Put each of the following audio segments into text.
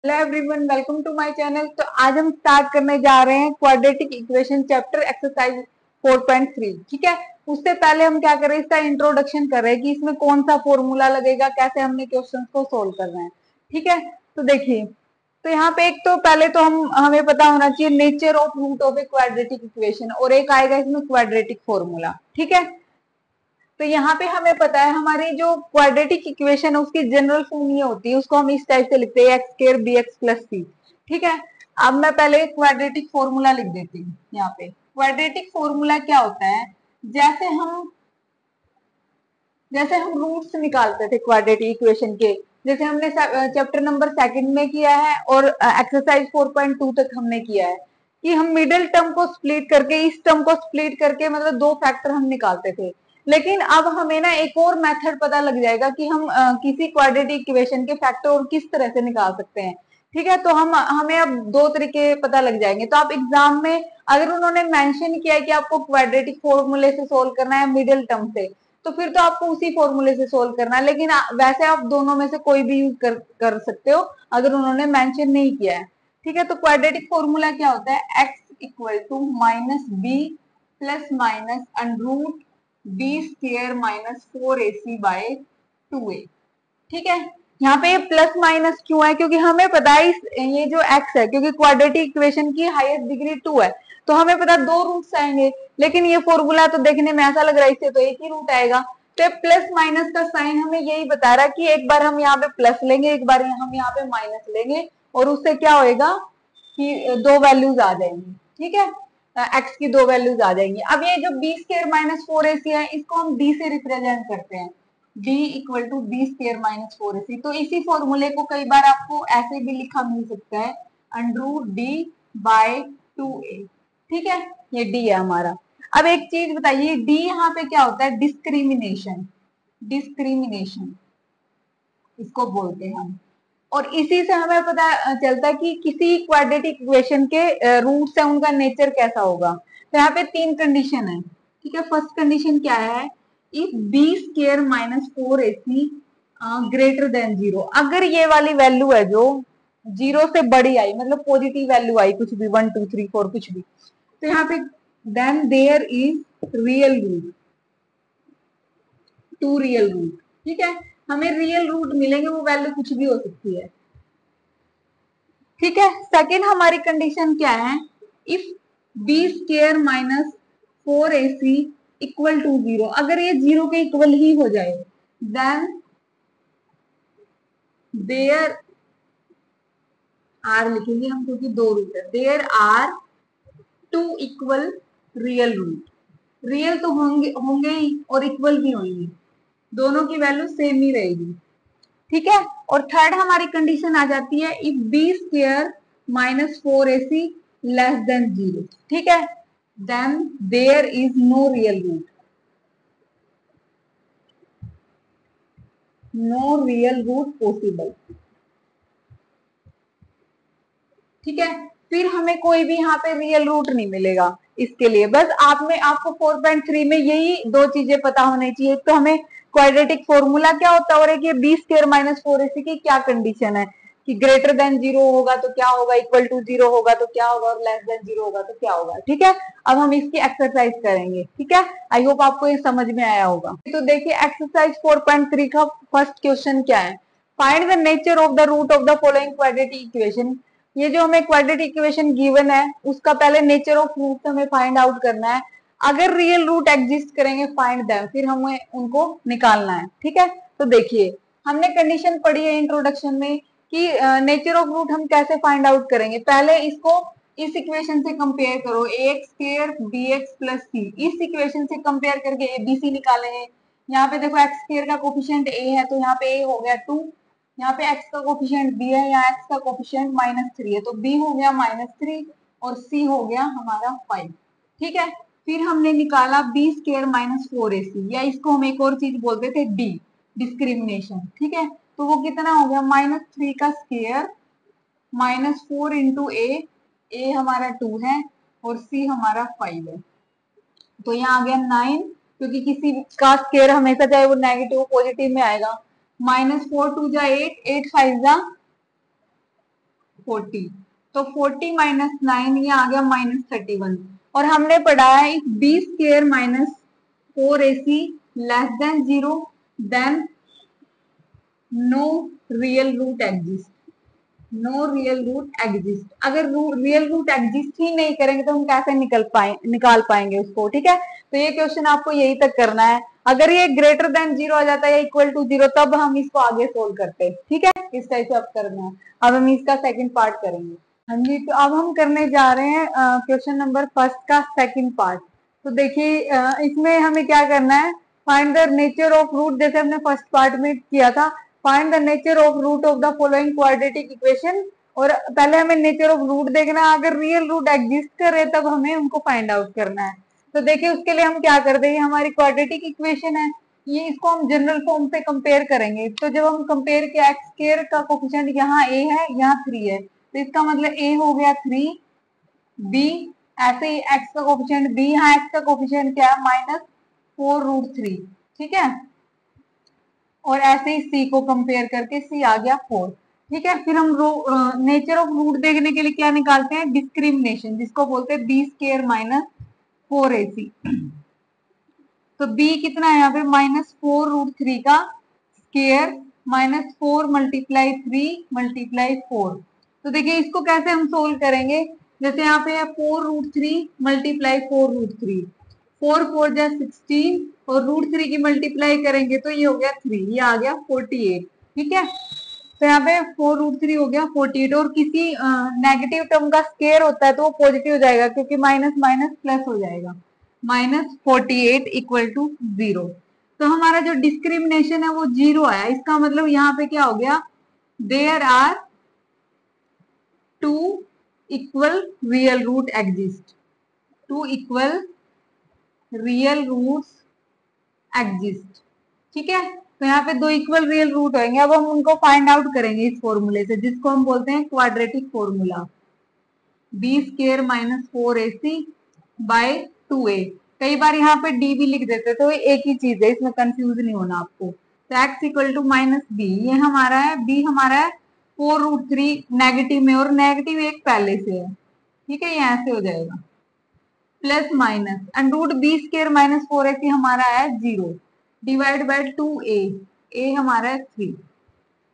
Hello everyone, welcome to my channel. तो आज हम स्टार्ट करने जा रहे हैं क्वाड्रेटिक इक्वेशन चैप्टर एक्सरसाइज 4.3। ठीक है, उससे पहले हम क्या कर रहे हैं, इसका इंट्रोडक्शन कर रहे हैं कि इसमें कौन सा फॉर्मूला लगेगा, कैसे हमने क्वेश्चंस को सोल्व करना है। ठीक है, तो देखिए, तो यहाँ पे एक तो पहले तो हमें पता होना चाहिए nature of root of a quadratic equation, और एक आएगा इसमें क्वाड्रेटिक फॉर्मूला। ठीक है, तो यहाँ पे हमें पता है हमारी जो क्वाड्रेटिक इक्वेशन है उसकी जनरल फॉर्म ये होती है, उसको हम इस टाइप से लिखते हैं x square b x plus c. ठीक है, अब मैं पहले क्वाड्रेटिक फॉर्मूला लिख देती हूँ। यहाँ पे क्वाड्रेटिक फॉर्मूला क्या होता है, जैसे हम रूट्स निकालते थे क्वाड्रेटिक इक्वेशन के, जैसे हमने चैप्टर नंबर सेकंड में किया है और एक्सरसाइज 4.2 तक हमने किया है कि हम मिडिल टर्म को स्प्लिट करके, इस टर्म को स्प्लिट करके मतलब दो फैक्टर हम निकालते थे। लेकिन अब हमें ना एक और मेथड पता लग जाएगा कि हम किसी क्वाड्रेटिक इक्वेशन के फैक्टर और किस तरह से निकाल सकते हैं। ठीक है, तो हमें अब दो तरीके पता लग जाएंगे। तो आप एग्जाम में अगर उन्होंने मेंशन किया है कि आपको क्वाड्रेटिक फॉर्मूले से सोल्व करना है मिडिल टर्म से, तो फिर तो आपको उसी फॉर्मूले से सोल्व करना है। लेकिन वैसे आप दोनों में से कोई भी यूज कर सकते हो अगर उन्होंने मेंशन नहीं किया है। ठीक है, तो क्वाड्रेटिक फॉर्मूला क्या होता है, x equal to minus b plus minus under root b square minus 4ac by 2a। ठीक है, यहाँ पे प्लस माइनस क्यों है, क्योंकि हमें पता है ये जो x है, क्योंकि क्वाड्रेटिक इक्वेशन की हाईएस्ट डिग्री 2 है, तो हमें पता है दो रूट्स आएंगे। लेकिन ये फॉर्मूला तो देखने में ऐसा लग रहा है इससे तो एक ही रूट आएगा। तो प्लस माइनस का साइन हमें यही बता रहा है कि एक बार हम यहाँ पे प्लस लेंगे, एक बार हम यहाँ पे माइनस लेंगे, और उससे क्या होएगा कि दो वैल्यूज आ जाएंगी। ठीक है, एक्स की दो वैल्यूज आ जाएंगी। अब ये जो बी स्क्वायर माइनस 4ac है, इसको हम डी से रिप्रेजेंट करते हैं, d equal to b square minus 4ac। तो इसी फॉर्मूले को कई बार आपको ऐसे भी लिखा मिल सकता है, under root D bye 2a। ठीक है, ये d है हमारा। अब एक चीज बताइए, d यहाँ पे क्या होता है, डिस्क्रिमिनेशन। डिस्क्रिमिनेशन इसको बोलते हैं हम, और इसी से हमें पता चलता है कि किसी क्वाड्रेटिक इक्वेशन के रूट्स है उनका नेचर कैसा होगा। तो यहाँ पे तीन कंडीशन है। ठीक है, फर्स्ट कंडीशन क्या है, if b square minus 4ac greater than 0। अगर ये वाली वैल्यू है जो 0 से बड़ी आई, मतलब पॉजिटिव वैल्यू आई, कुछ भी 1 2 3 4 कुछ भी, तो यहाँ पे then there is real root, two real root. ठीक है, हमें रियल रूट मिलेंगे, वो वैल्यू कुछ भी हो सकती है। ठीक है, सेकेंड हमारी कंडीशन क्या है, if b square minus 4ac equal to 0। अगर ये 0 के इक्वल ही हो जाए, देन देयर आर लिखेंगे हम, क्योंकि दो रूट है, there are two equal real root. Real तो होंगे ही और इक्वल भी होंगे, दोनों की वैल्यू सेम ही रहेगी। ठीक है, और थर्ड हमारी कंडीशन आ जाती है, if b square minus 4ac less than 0। ठीक है, then there is no real root, no real root possible. ठीक है, फिर हमें कोई भी यहाँ पे रियल रूट नहीं मिलेगा इसके लिए। बस आपको 4.3 में यही दो चीजें पता होनी चाहिए, तो हमें क्वाड्रेटिक फॉर्मूला क्या होता है, और एक ये बी स्क्वायर माइनस 4ac की क्या कंडीशन है, कि ग्रेटर देन 0 होगा तो क्या होगा, इक्वल टू 0 होगा तो क्या होगा, और लेस देन 0 होगा तो क्या होगा। ठीक है, अब हम इसकी एक्सरसाइज करेंगे। ठीक है, आई होप आपको ये समझ में आया होगा। तो देखिए एक्सरसाइज 4.3 का फर्स्ट क्वेश्चन क्या है, find the nature of the root of the following quadratic equation. ये जो हमें क्वाड्रेटिक इक्वेशन गिवन है उसका पहले नेचर ऑफ रूट हमें फाइंड आउट करना है। अगर रियल रूट एग्जिस्ट करेंगे फाइंड देम, फिर हमें उनको निकालना है। ठीक है, तो देखिए हमने कंडीशन पढ़ी है इंट्रोडक्शन में कि नेचर ऑफ रूट हम कैसे फाइंड आउट करेंगे। पहले इसको इस इक्वेशन से कंपेयर करो, ax स्क्वायर bx प्लस सी, इस इक्वेशन से कंपेयर करके abc निकाले हैं। यहाँ पे देखो x स्क्वायर का कोफिशिएंट a है, तो यहाँ पे a हो गया 2, यहाँ पे x का कोफिशिएंट b है, यहाँ x का कोफिशिएंट -3 है, तो b हो गया -3 और c हो गया हमारा 5। ठीक है, फिर हमने निकाला b स्क्वायर माइनस 4ac, या इसको हम एक और चीज बोलते थे d, डिस्क्रिमिनेशन। ठीक है, तो वो कितना हो गया, -3 का स्क्वायर -4 इंटू a हमारा 2 है और c हमारा 5 है, तो यहाँ आ गया 9, क्योंकि किसी का स्क्वायर हमेशा चाहे वो नेगेटिव पॉजिटिव में आएगा। -4 2 जा 8, 8 5 जा 40, तो 40 माइनस 9 ये आ गया -31। और हमने पढ़ा है if b square minus 4ac less than 0 then no real root exist. No real root exist, अगर रियल रूट एग्जिस्ट ही नहीं करेंगे तो हम कैसे निकाल पाएंगे उसको। ठीक है, तो ये क्वेश्चन आपको यही तक करना है। अगर ये ग्रेटर देन 0 आ जाता है या इक्वल टू 0 तब हम इसको आगे सोल्व करते हैं। ठीक है, इस टाइप से आप करना है। अब हम इसका सेकंड पार्ट करेंगे। हाँ जी, तो अब हम करने जा रहे हैं क्वेश्चन नंबर फर्स्ट का सेकंड पार्ट। तो देखिए इसमें हमें क्या करना है, find the nature of root, जैसे हमने फर्स्ट पार्ट में किया था। Find the nature of root of the following quadratic equation. और पहले हमें नेचर ऑफ रूट देखना है, अगर रियल रूट एग्जिस्ट करे तब हमें उनको फाइंड आउट करना है। तो देखिए उसके लिए हम क्या करते हैं, हमारी क्वाड्रेटिक इक्वेशन है, ये इसको हम जनरल फॉर्म से कंपेयर करेंगे। तो जब हम कंपेयर किया, एक्स स्क्वायर का कोफिशिएंट यहाँ a है, यहाँ 3 है, तो इसका मतलब a हो गया 3, b ऐसे ही x का कोफिशिएंट b, यहाँ x का कोफिशिएंट क्या है -4√3। ठीक है, और ऐसे ही c को कंपेयर करके c आ गया 4। ठीक है, फिर हम नेचर ऑफ रूट देखने के लिए क्या निकालते हैं, डिस्क्रिमिनेशन, जिसको बोलते हैं b स्क्वायर माइनस 4ac। तो b कितना है यहाँ पे -4√3 का स्क्वायर -4 मल्टीप्लाई 3 मल्टीप्लाई 4। तो देखिए इसको कैसे हम सोल्व करेंगे, जैसे यहाँ पे है 4√3 मल्टीप्लाई 4√3, 4 4 जा 16 और √3 की मल्टीप्लाई करेंगे तो ये हो गया 3, ये आ गया 48। ठीक है, तो यहाँ पे 4√3 हो गया 48। और किसी नेगेटिव टर्म का स्क्वायर होता है तो वो पॉजिटिव हो जाएगा, क्योंकि माइनस माइनस प्लस हो जाएगा, -48 इक्वल टू 0। तो हमारा जो डिस्क्रिमिनेशन है वो 0 आया। इसका मतलब यहाँ पे क्या हो गया, there are 2 equal real root exist, 2 equal real roots exist. ठीक है, तो यहाँ पे 2 इक्वल रियल रूट होंगे। अब हम उनको फाइंड आउट करेंगे इस फॉर्मूले से, जिसको हम बोलते हैं quadratic formula, b square minus 4ac by 2a। कई बार यहाँ पे d भी लिख देते तो एक ही चीज है, इसमें कंफ्यूज नहीं होना आपको। तो x equal to minus b, ये हमारा है, b हमारा है 4√3 नेगेटिव में, और नेगेटिव एक पहले से है। ठीक है, ये ऐसे हो जाएगा, plus minus and root b square minus 4ac हमारा है 0 डिवाइड बाय 2a, a हमारा है 3।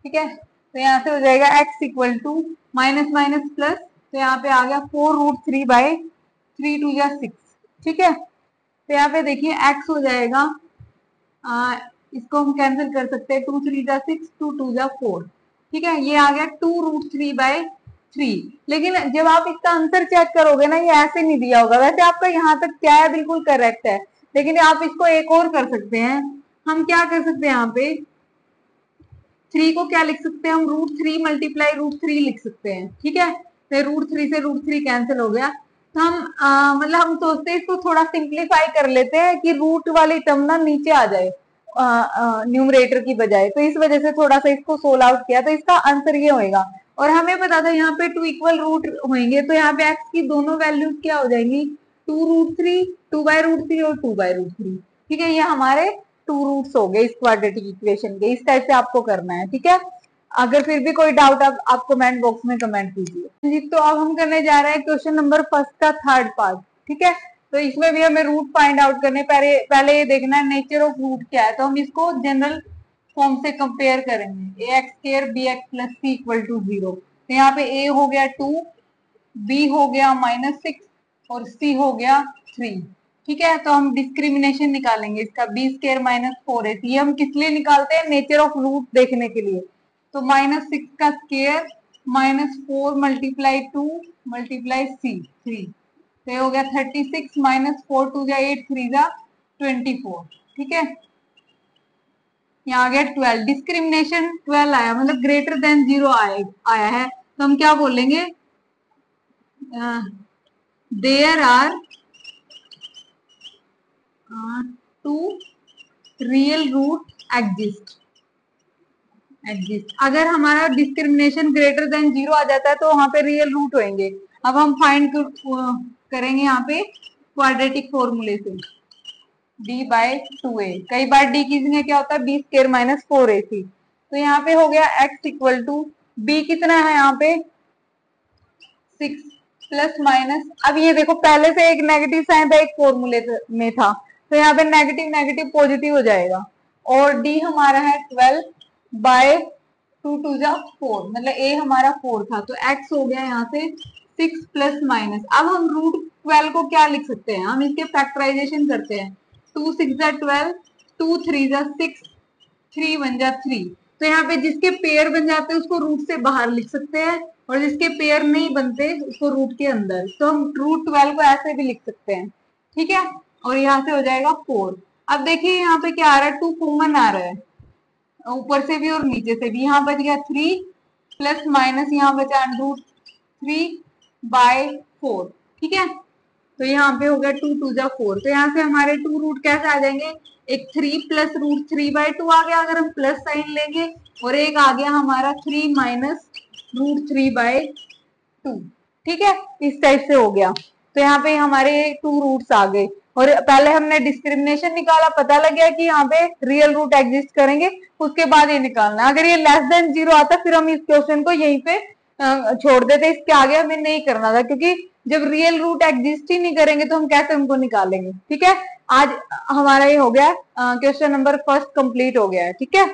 ठीक है, तो यहाँ से हो जाएगा x equal to minus minus plus, तो यहाँ पे आ गया 4√3 बाय 3 2 जा 6। ठीक है, तो यहाँ पे देखिए x हो जाएगा, इसको हम कैंसिल कर सकते हैं, 2 3 जा 6, 2 2 जा 4। ठीक है, ये आ गया 2√3 बाय 3। लेकिन जब आप इसका आंसर चेक करोगे ना, ये ऐसे नहीं दिया होगा। वैसे आपका यहाँ तक क्या है, बिल्कुल करेक्ट है, लेकिन आप इसको एक और कर सकते हैं। हम क्या कर सकते हैं, यहाँ पे 3 को क्या लिख सकते हैं हम, √3 मल्टीप्लाई √3 लिख सकते हैं। ठीक है, तो √3 से √3 कैंसिल हो गया। तो हम मतलब हम सोचते हैं इसको थोड़ा सिंप्लीफाई कर लेते हैं कि रूट वाली टर्म ना नीचे आ जाए न्यूमरेटर की बजाय, तो इस वजह से थोड़ा सा इसको सोल्व आउट किया। तो इसका आंसर ये होएगा। और हमें पता था यहाँ पे 2 इक्वल रूट होंगे, तो यहाँ पे x की दोनों वैल्यूज क्या हो जाएंगी, 2√3, 2/√3 और 2/√3। ठीक है, ये हमारे 2 रूट्स हो गए इस क्वाड्रेटिक इक्वेशन के। इस टाइप से आपको करना है। ठीक है, अगर फिर भी कोई डाउट आप कमेंट बॉक्स में कमेंट कीजिए जी। तो अब हम करने जा रहे हैं क्वेश्चन नंबर फर्स्ट का थर्ड पार्ट। ठीक है, तो इसमें भी हमें रूट फाइंड आउट करने, पहले ये देखना है नेचर ऑफ रूट क्या है। तो हम इसको जनरल फॉर्म से कंपेयर करेंगे, a x square b x plus c equal to 0। तो यहाँ पे ए हो गया 2, बी हो गया -6 और सी हो गया 3। ठीक है, तो हम डिस्क्रिमिनेशन निकालेंगे इसका, बी स्क्वायर माइनस 4ac। ये हम किस लिए निकालते हैं, नेचर ऑफ रूट देखने के लिए। तो -6 का स्क्वायर -4 मल्टीप्लाई 2 मल्टीप्लाई सी 3, तो ये हो गया 36 -4 2 जा 8 3 जा 24। ठीक है, यहाँ आ गया 12, डिस्क्रिमिनेशन 12 आया, मतलब ग्रेटर देन 0 आया है। तो हम क्या बोलेंगे, there are 2 real root exist. अगर हमारा डिस्क्रिमिनेशन ग्रेटर देन 0 आ जाता है तो वहां पे रियल रूट होंगे। अब हम फाइंड करेंगे यहाँ पे क्वाड्रेटिक फॉर्मूले से, d/2a। कई बार d की जगह क्या होता है, b स्क्वायर माइनस 4ac। तो यहाँ पे हो गया x इक्वल टू b कितना है यहाँ पे 6 प्लस माइनस, अब ये देखो पहले से एक नेगेटिव साइन था, एक फॉर्मूले में था, तो यहाँ पे नेगेटिव नेगेटिव पॉजिटिव हो जाएगा। और डी हमारा है 12 बाय 2 टू जा 4, मतलब ए हमारा 4 था, तो एक्स हो गया यहाँ से 6 प्लस माइनस। अब हम रूट 12 को क्या लिख सकते हैं, हम इसके फैक्टराइजेशन करते हैं। 2 6 जा 12, 2 3 जा 6, 3 1 जा 3। तो यहाँ पे जिसके पेयर बन जाते हैं उसको रूट से बाहर लिख सकते हैं, और जिसके पेयर नहीं बनते उसको रूट के अंदर। तो हम रूट 12 को ऐसे भी लिख सकते हैं, ठीक है। और यहाँ से हो जाएगा 4। अब देखिए यहाँ पे क्या आ रहा है, 2 कॉमन आ रहा है, ऊपर से भी और नीचे से भी। यहाँ बच गया 3 प्लस माइनस, यहाँ बचा रूट 3 बाय 4, ठीक है। तो यहाँ पे हो गया 2 2 जा 4। तो यहाँ से हमारे 2 रूट कैसे आ जाएंगे, एक 3 प्लस रूट 3 बाय 2 आ गया अगर हम प्लस साइन लेंगे, और एक आ गया हमारा 3 माइनस रूट 3 बाय 2, ठीक है। इस टाइप से हो गया। तो यहाँ पे हमारे 2 रूट्स आ गए, और पहले हमने डिस्क्रिमिनेशन निकाला, पता लग गया कि यहाँ पे रियल रूट एग्जिस्ट करेंगे, उसके बाद ये निकालना। अगर ये लेस देन 0 आता फिर हम इस क्वेश्चन को यहीं पे छोड़ देते, इसके आगे हमें नहीं करना था, क्योंकि जब रियल रूट एग्जिस्ट ही नहीं करेंगे तो हम कैसे उनको निकालेंगे, ठीक है। आज हमारा ये हो गया क्वेश्चन नंबर फर्स्ट कंप्लीट हो गया है, ठीक है।